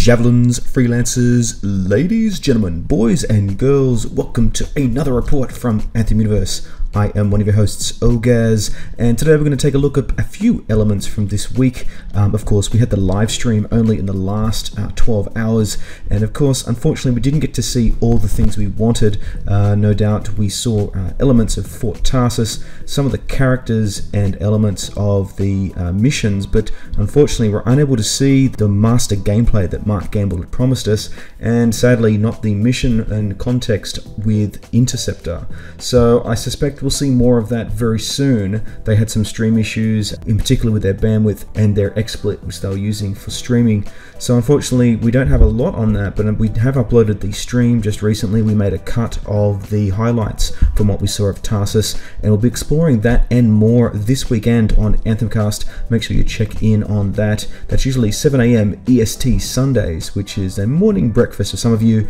javelins, freelancers, ladies, gentlemen, boys and girls, welcome to another report from Anthem Universe. I am one of your hosts, Ogaz, and today we're going to take a look at a few elements from this week. Of course, we had the live stream only in the last 12 hours, and of course, unfortunately, we didn't get to see all the things we wanted. No doubt we saw elements of Fort Tarsus, some of the characters and elements of the missions, but unfortunately, we're unable to see the master gameplay that Mark Gamble had promised us, and sadly, not the mission and context with Interceptor. So I suspect we'll see more of that very soon. They had some stream issues, in particular with their bandwidth and their XSplit, which they were using for streaming. So unfortunately, we don't have a lot on that, but we have uploaded the stream just recently. We made a cut of the highlights from what we saw of Tarsus, and we'll be exploring that and more this weekend on Anthemcast. Make sure you check in on that. That's usually 7 AM EST Sundays, which is a morning breakfast for some of you,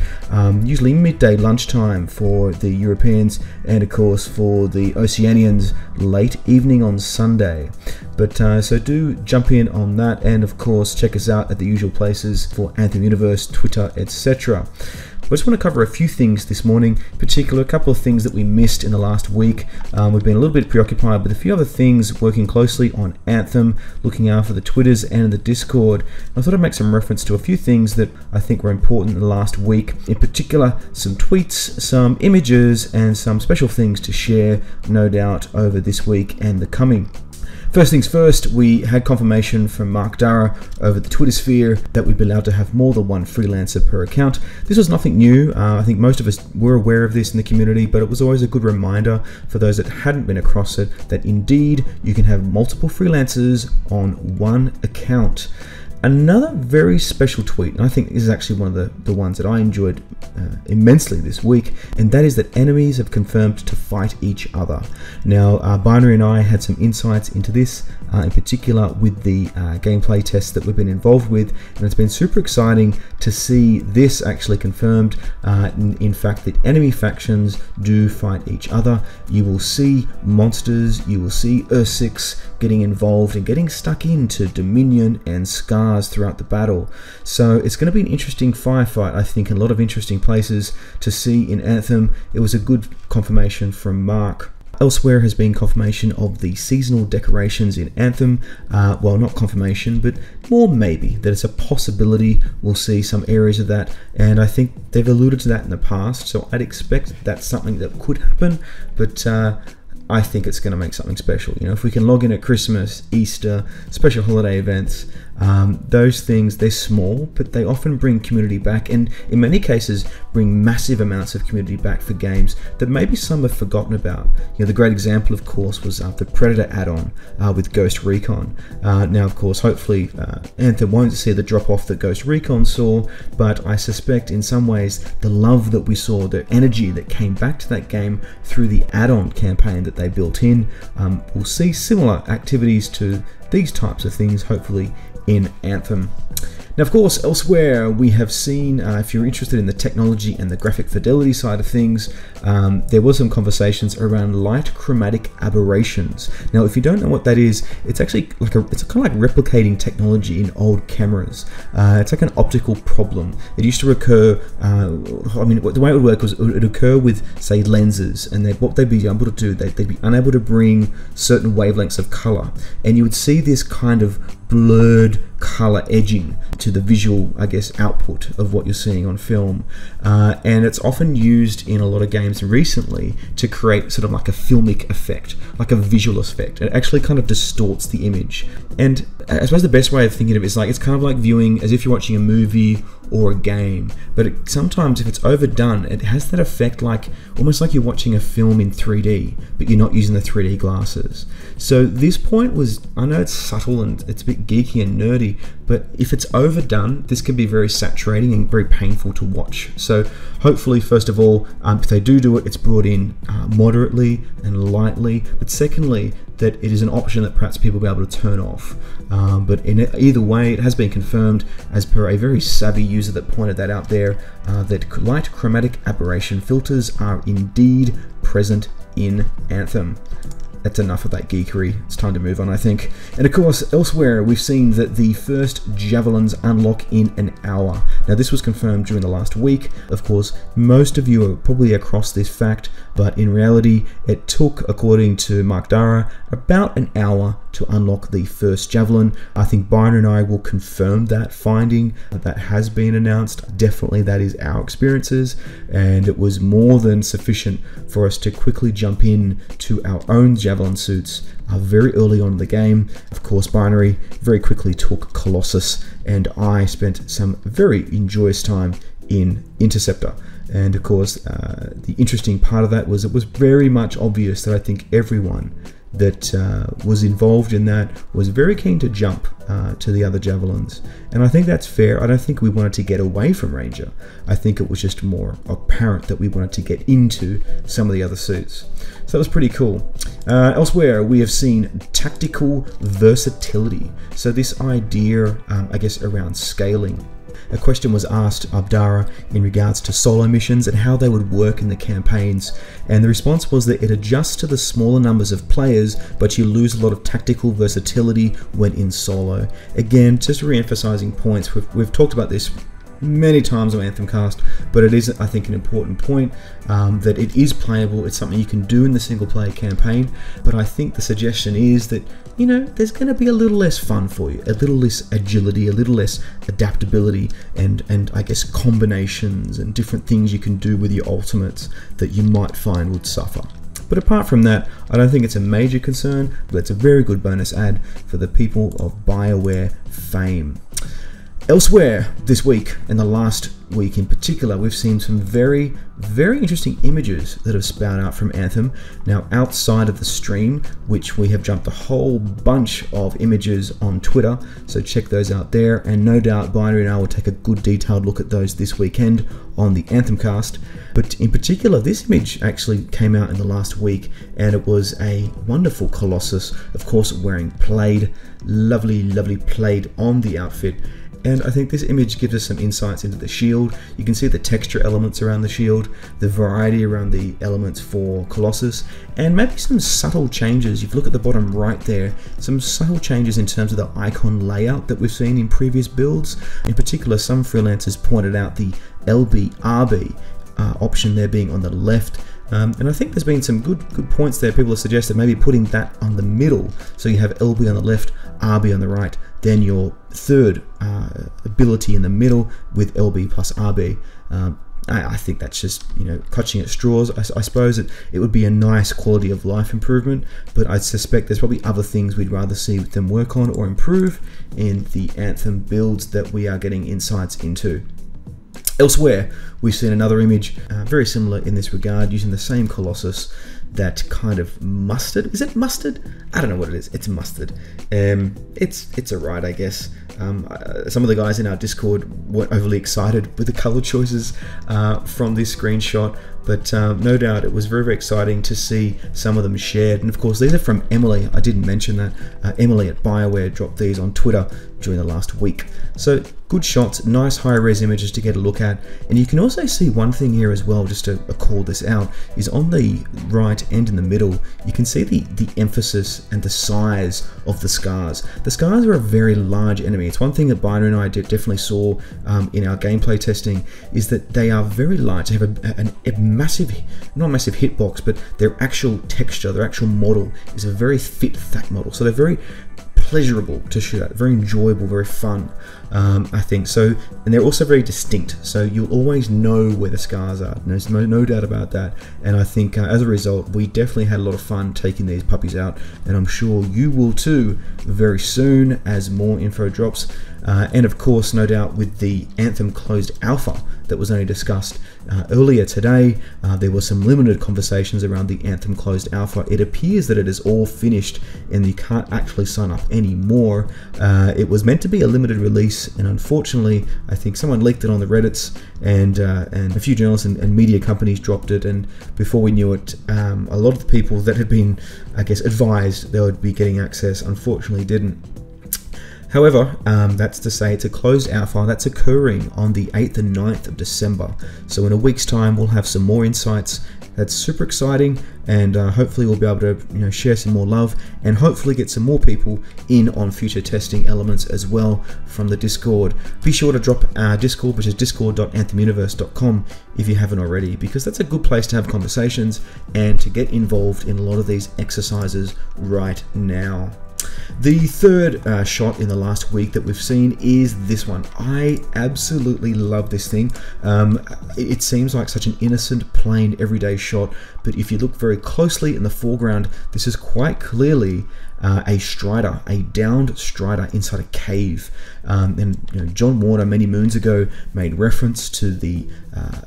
usually midday lunchtime for the Europeans, and of course for the Oceanians, late evening on Sunday. But so do jump in on that, and of course check us out at the usual places for Anthem Universe, Twitter, etc. I just want to cover a few things this morning, in particular a couple of things that we missed in the last week. We've been a little bit preoccupied with a few other things, working closely on Anthem, looking after the Twitters and the Discord. I thought I'd make some reference to a few things that I think were important in the last week, in particular some tweets, some images, and some special things to share, no doubt, over this week and the coming. First things first, we had confirmation from Mark Dara over the Twitter sphere that we'd be allowed to have more than one freelancer per account. This was nothing new. I think most of us were aware of this in the community, but it was always a good reminder for those that hadn't been across it that indeed you can have multiple freelancers on one account. Another very special tweet, and I think this is actually one of the ones that I enjoyed immensely this week, and that is that enemies have confirmed to fight each other. Now, Binary and I had some insights into this, in particular with the gameplay tests that we've been involved with, and it's been super exciting to see this actually confirmed. In fact, that enemy factions do fight each other. You will see monsters, you will see Ursix getting involved and getting stuck into Dominion and Scars throughout the battle. So it's going to be an interesting firefight, I think, and a lot of interesting places to see in Anthem. It was a good confirmation from Mark. Elsewhere has been confirmation of the seasonal decorations in Anthem. Well, not confirmation, but more maybe, that it's a possibility we'll see some areas of that, and I think they've alluded to that in the past, so I'd expect that's something that could happen, but I think it's going to make something special. You know, if we can log in at Christmas, Easter, special holiday events, those things, they're small, but they often bring community back, and in many cases bring massive amounts of community back for games that maybe some have forgotten about. You know, the great example, of course, was the Predator add-on with Ghost Recon. Now, of course, hopefully Anthem won't see the drop-off that Ghost Recon saw, but I suspect in some ways the love that we saw, the energy that came back to that game through the add-on campaign that they built in, we'll see similar activities to these types of things, hopefully, in Anthem. Now, of course, elsewhere we have seen, if you're interested in the technology and the graphic fidelity side of things, there was some conversations around light chromatic aberrations. Now, if you don't know what that is, it's actually like it's kind of like replicating technology in old cameras. It's like an optical problem. It used to occur, I mean, the way it would work was it would occur with, say, lenses, and what they'd be able to do, they'd be unable to bring certain wavelengths of color, and you would see this kind of blurred color edging to the visual, I guess, output of what you're seeing on film, and it's often used in a lot of games recently to create sort of like a filmic effect, like a visual effect. It actually kind of distorts the image, and I suppose the best way of thinking of it is like it's kind of like viewing as if you're watching a movie or a game, but sometimes if it's overdone, it has that effect, like almost like you're watching a film in 3D, but you're not using the 3D glasses. So this point was, I know it's subtle and it's a bit geeky and nerdy, but if it's overdone, this can be very saturating and very painful to watch. So hopefully, first of all, if they do it, it's brought in moderately and lightly, but secondly, that it is an option that perhaps people will be able to turn off. But in either way, it has been confirmed, as per a very savvy user that pointed that out there, that light chromatic aberration filters are indeed present in Anthem. that's enough of that geekery. It's time to move on, I think. And of course, elsewhere, we've seen that the first javelins unlock in an hour. Now, this was confirmed during the last week. Of course, most of you are probably across this fact, but in reality, it took, according to Mark Dara, about an hour to unlock the first javelin. I think Byron and I will confirm that finding. That has been announced. Definitely that is our experiences, and it was more than sufficient for us to quickly jump in to our own javelin suits very early on in the game. Of course, Binary very quickly took Colossus, and I spent some very enjoyous time in Interceptor. And of course, the interesting part of that was it was very much obvious that I think everyone that was involved in that was very keen to jump to the other javelins, and I think that's fair. I don't think we wanted to get away from Ranger. I think it was just more apparent that we wanted to get into some of the other suits, so that was pretty cool. Elsewhere, we have seen tactical versatility, so this idea I guess around scaling. A question was asked of Dara in regards to solo missions and how they would work in the campaigns, and the response was that it adjusts to the smaller numbers of players, but you lose a lot of tactical versatility when in solo. Again, just re-emphasizing points. We've talked about this many times on Anthem Cast, but it is, I think, an important point that it is playable. It's something you can do in the single player campaign, but I think the suggestion is that, you know, there's going to be a little less fun for you, a little less agility, a little less adaptability, and I guess combinations and different things you can do with your ultimates that you might find would suffer. But apart from that, I don't think it's a major concern, but it's a very good bonus add for the people of BioWare fame. Elsewhere this week, and the last week in particular, we've seen some very, very interesting images that have spouted out from Anthem. Now, outside of the stream, which we have jumped a whole bunch of images on Twitter, so check those out there, and no doubt Binary and I will take a good detailed look at those this weekend on the Anthem Cast. But in particular, this image actually came out in the last week, and it was a wonderful Colossus, of course, wearing plaid, lovely, lovely plaid on the outfit. And I think this image gives us some insights into the shield. You can see the texture elements around the shield, the variety around the elements for Colossus, and maybe some subtle changes. If you look at the bottom right there, some subtle changes in terms of the icon layout that we've seen in previous builds. In particular, some freelancers pointed out the LB-RB option there being on the left. And I think there's been some good points there. People have suggested maybe putting that on the middle, so you have LB on the left, RB on the right, then your third ability in the middle with LB plus RB. I think that's just, you know, clutching at straws. I suppose it would be a nice quality of life improvement, but I suspect there's probably other things we'd rather see them work on or improve in the Anthem builds that we are getting insights into. Elsewhere, we've seen another image very similar in this regard, using the same Colossus, that kind of mustard. Is it mustard? I don't know what it is. It's mustard. It's alright, I guess. Some of the guys in our Discord weren't overly excited with the color choices from this screenshot, but no doubt it was very, very exciting to see some of them shared. And of course, these are from Emily. I didn't mention that. Emily at BioWare dropped these on Twitter during the last week. So good shots, nice high-res images to get a look at. And you can also see one thing here as well, just to call this out, is on the right and in the middle, you can see the emphasis and the size of the scars. The scars are a very large enemy. It's one thing that Binary and I definitely saw in our gameplay testing, is that they are very large. They have a massive, not massive hitbox, but their actual texture, their actual model is a very fit, fat model. So they're very pleasurable to shoot at, very enjoyable, very fun, I think. So, and they're also very distinct, so you'll always know where the scars are. There's no doubt about that. And I think as a result, we definitely had a lot of fun taking these puppies out, and I'm sure you will too very soon as more info drops. And of course, no doubt with the Anthem closed alpha that was only discussed earlier today, there were some limited conversations around the Anthem closed alpha. It appears that it is all finished and you can't actually sign up anymore. It was meant to be a limited release, and unfortunately, I think someone leaked it on the Reddits, and a few journalists and media companies dropped it, and before we knew it, a lot of the people that had been, I guess, advised they would be getting access, unfortunately didn't. However, that's to say it's a closed alpha that's occurring on the 8th and 9th of December. So in a week's time, we'll have some more insights. That's super exciting, and hopefully we'll be able to share some more love and hopefully get some more people in on future testing elements as well from the Discord. Be sure to drop our Discord, which is discord.anthemuniverse.com if you haven't already, because that's a good place to have conversations and to get involved in a lot of these exercises right now. The third shot in the last week that we've seen is this one. I absolutely love this thing. It seems like such an innocent, plain, everyday shot, but if you look very closely in the foreground, this is quite clearly a strider, a downed strider inside a cave. And John Warner many moons ago made reference to the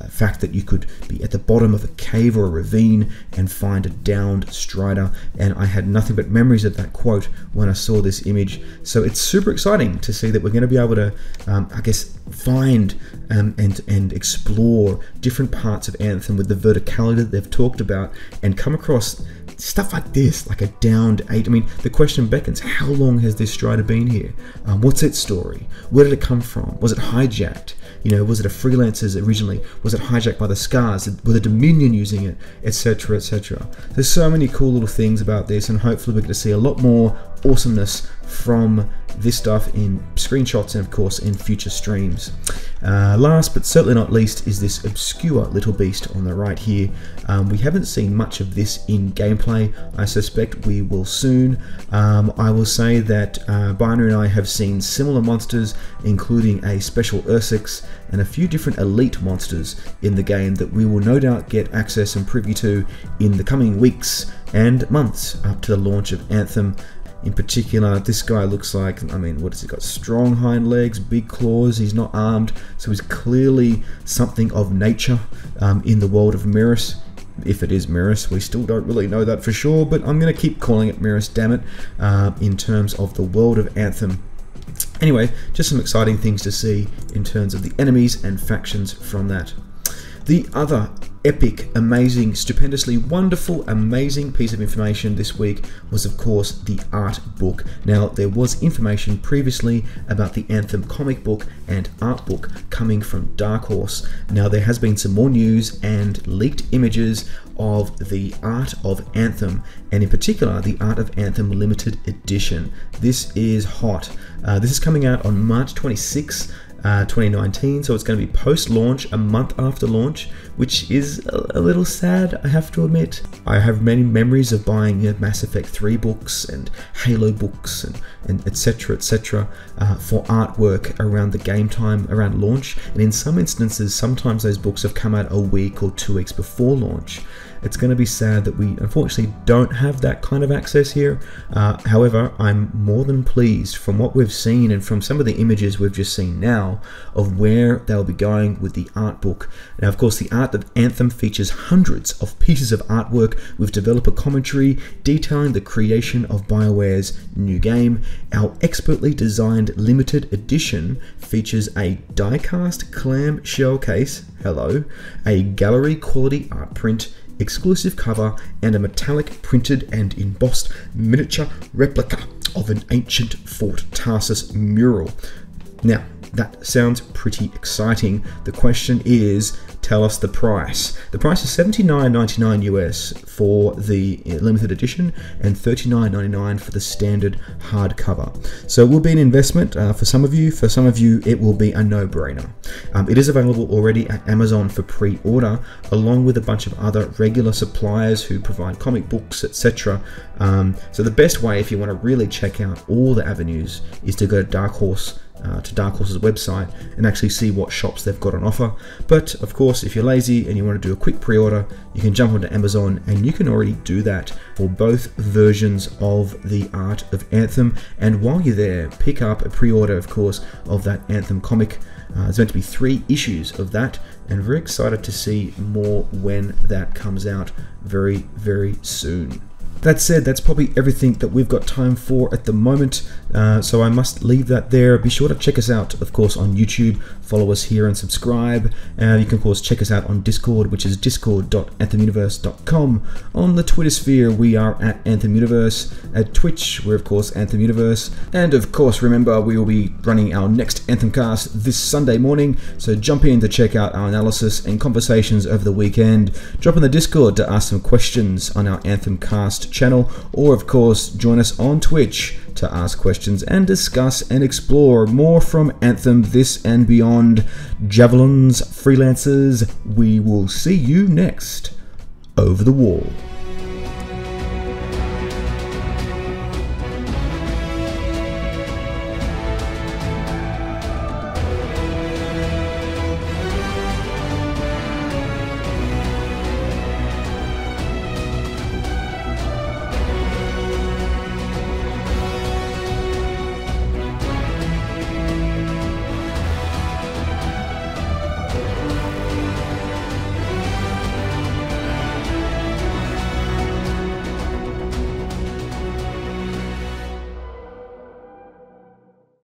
fact that you could be at the bottom of a cave or a ravine and find a downed strider, and I had nothing but memories of that quote when I saw this image. So it's super exciting to see that we're going to be able to I guess find and explore different parts of Anthem with the verticality that they've talked about and come across stuff like this, like a downed 8. I mean, the question beckons, how long has this strider been here? What's its story? Where did it come from? Was it hijacked? Was it a Freelancer's originally? Was it hijacked by the Scars? Were the Dominion using it? Etc, etc. There's so many cool little things about this, and hopefully we're going to see a lot more awesomeness from this stuff in screenshots and of course in future streams. Last but certainly not least is this obscure little beast on the right here. We haven't seen much of this in gameplay. I suspect we will soon. I will say that Binary and I have seen similar monsters, including a special Ursix and a few different elite monsters in the game that we will no doubt get access and privy to in the coming weeks and months up to the launch of Anthem. In particular, this guy looks like, what has he got? Strong hind legs, big claws, he's not armed, so he's clearly something of nature in the world of Mirus. If it is Mirus, we still don't really know that for sure, but I'm going to keep calling it Mirus, damn it, in terms of the world of Anthem. Anyway, just some exciting things to see in terms of the enemies and factions from that. The other epic, amazing, stupendously wonderful, amazing piece of information this week was of course the art book. Now there was information previously about the Anthem comic book and art book coming from Dark Horse. Now there has been some more news and leaked images of the art of Anthem, and in particular the art of Anthem limited edition. This is hot. This is coming out on March 26th 2019, so it's going to be post-launch, a month after launch, which is a little sad, I have to admit. I have many memories of buying Mass Effect 3 books and Halo books and etc for artwork around the game time, around launch, and in some instances sometimes those books have come out a week or 2 weeks before launch. It's going to be sad that we unfortunately don't have that kind of access here. However, I'm more than pleased from what we've seen and from some of the images we've just seen now of where they'll be going with the art book. Now, of course, the art of Anthem features hundreds of pieces of artwork with developer commentary detailing the creation of BioWare's new game. Our expertly designed limited edition features a die-cast clam shell case, hello, a gallery quality art print, exclusive cover, and a metallic printed and embossed miniature replica of an ancient Fort Tarsus mural. Now, that sounds pretty exciting. The question is, tell us the price. The price is $79.99 US for the limited edition and $39.99 for the standard hardcover. So it will be an investment for some of you. For some of you, it will be a no-brainer. It is available already at Amazon for pre-order, along with a bunch of other regular suppliers who provide comic books, etc. So the best way, if you want to really check out all the avenues, is to go to Dark Horse, to Dark Horse's website and actually see what shops they've got on offer. But of course, if you're lazy and you want to do a quick pre-order, you can jump onto Amazon and you can already do that for both versions of the art of Anthem. And while you're there, pick up a pre-order, of course, of that Anthem comic. There's meant to be 3 issues of that, and very excited to see more when that comes out very, very soon. That said, that's probably everything that we've got time for at the moment, so I must leave that there. Be sure to check us out, of course, on YouTube. Follow us here and subscribe. You can, of course, check us out on Discord, which is discord.anthemuniverse.com. On the Twitter sphere, we are at Anthem Universe. At Twitch, we're, of course, Anthem Universe. And, of course, remember, we will be running our next Anthem cast this Sunday morning, so jump in to check out our analysis and conversations over the weekend. Drop in the Discord to ask some questions on our Anthem cast channel, or, of course, join us on Twitch to ask questions and discuss and explore more from Anthem this and beyond. Javelins, freelancers, we will see you next over the wall.